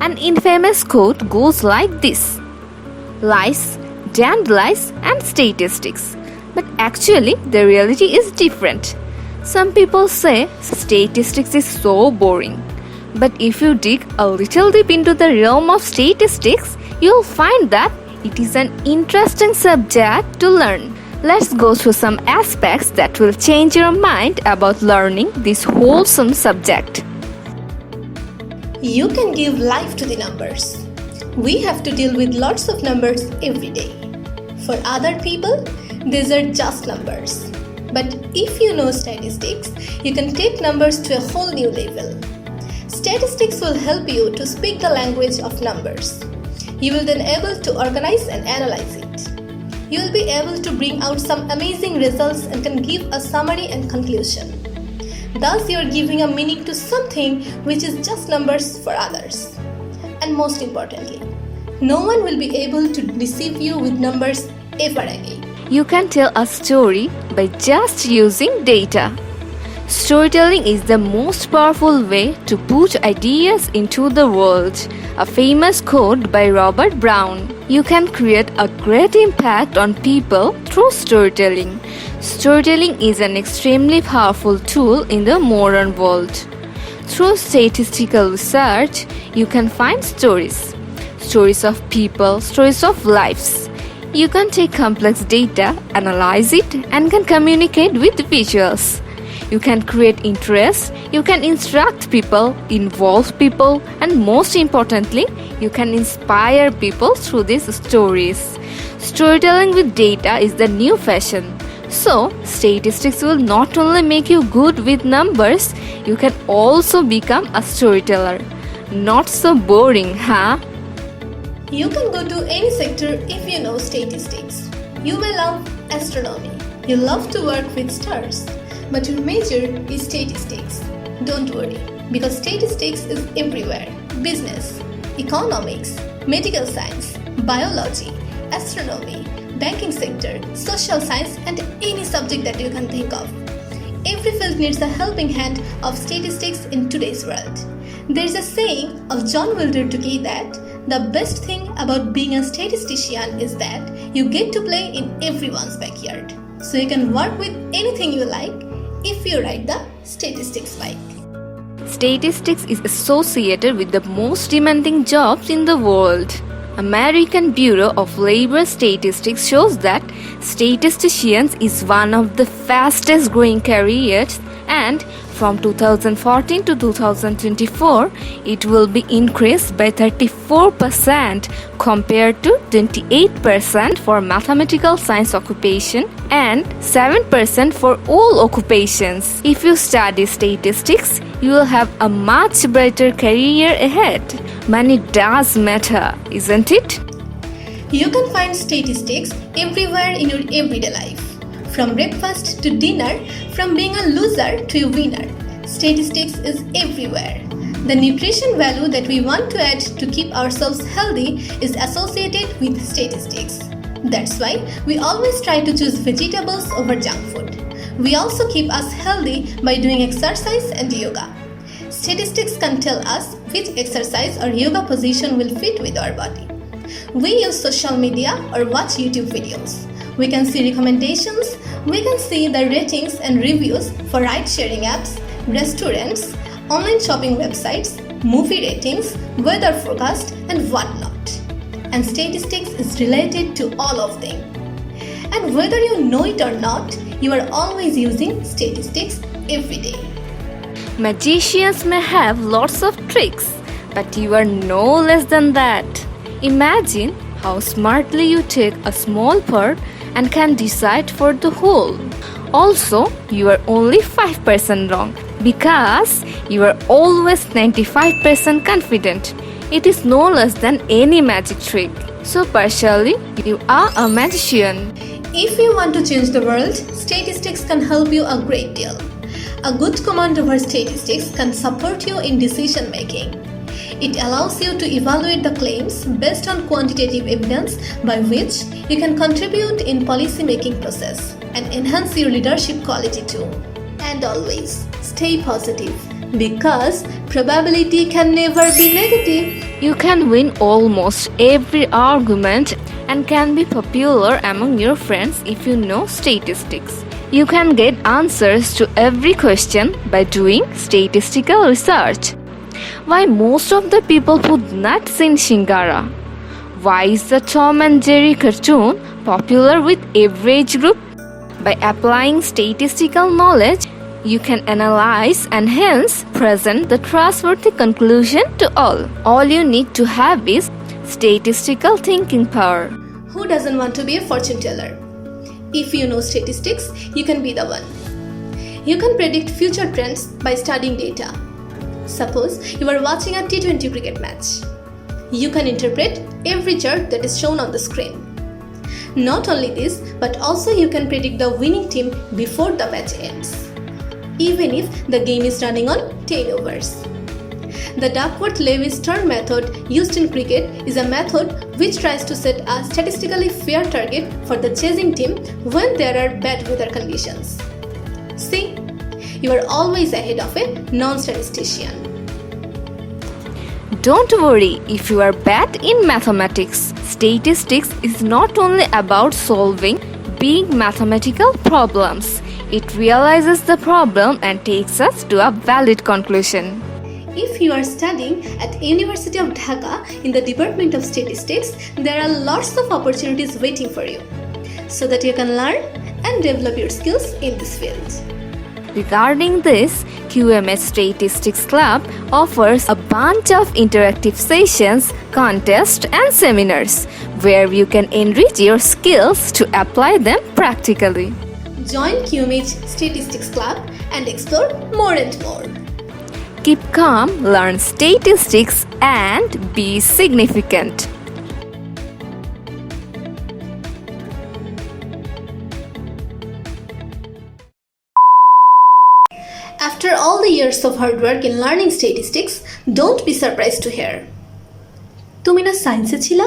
An infamous quote goes like this: lies, damned lies, and statistics. But actually, the reality is different. Some people say statistics is so boring. But if you dig a little deep into the realm of statistics, you'll find that it is an interesting subject to learn. Let's go through some aspects that will change your mind about learning this wholesome subject. You can give life to the numbers. We have to deal with lots of numbers every day. For other people, these are just numbers. But if you know statistics, you can take numbers to a whole new level. Statistics will help you to speak the language of numbers. You will then able to organize and analyze it. You will be able to bring out some amazing results and can give a summary and conclusion. Thus, you are giving a meaning to something which is just numbers for others. And most importantly, no one will be able to deceive you with numbers ever again. You can tell a story by just using data. Storytelling is the most powerful way to put ideas into the world. A famous quote by Robert Brown: "You can create a great impact on people through storytelling." Storytelling is an extremely powerful tool in the modern world. Through statistical research, you can find stories. Stories of people, stories of lives. You can take complex data, analyze it, and can communicate with visuals. You can create interest, you can instruct people, involve people, and most importantly, you can inspire people through these stories. Storytelling with data is the new fashion. So, statistics will not only make you good with numbers, you can also become a storyteller. Not so boring, huh? You can go to any sector if you know statistics. You may love astronomy. You love to work with stars. But your major is statistics. Don't worry, because statistics is everywhere. Business, economics, medical science, biology, astronomy, banking sector, social science, and any subject that you can think of. Every field needs a helping hand of statistics in today's world. There is a saying of John Wilder Tukey that the best thing about being a statistician is that you get to play in everyone's backyard. So you can work with anything you like if you ride the statistics bike. Statistics is associated with the most demanding jobs in the world. American Bureau of Labor Statistics shows that statisticians is one of the fastest growing careers, and from 2014 to 2024, it will be increased by 34% compared to 28% for mathematical science occupation and 7% for all occupations. If you study statistics, you will have a much brighter career ahead. Money does matter, isn't it? You can find statistics everywhere in your everyday life. From breakfast to dinner, from being a loser to a winner, statistics is everywhere. The nutrition value that we want to add to keep ourselves healthy is associated with statistics. That's why we always try to choose vegetables over junk food. We also keep us healthy by doing exercise and yoga. Statistics can tell us which exercise or yoga position will fit with our body. We use social media or watch YouTube videos. We can see recommendations, we can see the ratings and reviews for ride-sharing apps, restaurants, online shopping websites, movie ratings, weather forecast, and whatnot. And statistics is related to all of them. And whether you know it or not, you are always using statistics every day. Magicians may have lots of tricks, but you are no less than that. Imagine how smartly you take a small part and can decide for the whole. Also, you are only 5% wrong because you are always 95% confident. It is no less than any magic trick. So partially, you are a magician. If you want to change the world, statistics can help you a great deal. A good command over statistics can support you in decision making. It allows you to evaluate the claims based on quantitative evidence by which you can contribute in policy making process and enhance your leadership quality too. And always stay positive. Because probability can never be negative. You can win almost every argument and can be popular among your friends if you know statistics. You can get answers to every question by doing statistical research. Why most of the people put nuts in Shingara? Why is the Tom and Jerry cartoon popular with every age group? By applying statistical knowledge, you can analyze and hence present the trustworthy conclusion to all. All you need to have is statistical thinking power. Who doesn't want to be a fortune teller? If you know statistics, you can be the one. You can predict future trends by studying data. Suppose you are watching a T20 cricket match. You can interpret every chart that is shown on the screen. Not only this, but also you can predict the winning team before the match ends, even if the game is running on 10 overs. The Duckworth-Lewis turn method used in cricket is a method which tries to set a statistically fair target for the chasing team when there are bad weather conditions. See, you are always ahead of a non-statistician. Don't worry if you are bad in mathematics. Statistics is not only about solving big mathematical problems. It realizes the problem and takes us to a valid conclusion. If you are studying at University of Dhaka in the Department of Statistics, there are lots of opportunities waiting for you so that you can learn and develop your skills in this field. Regarding this, QMS Statistics Club offers a bunch of interactive sessions, contests and seminars where you can enrich your skills to apply them practically. Join QMH Statistics Club and explore more and more. Keep calm, learn statistics and be significant. After all the years of hard work in learning statistics, don't be surprised to hear তুমি না সায়েন্সে ছিলা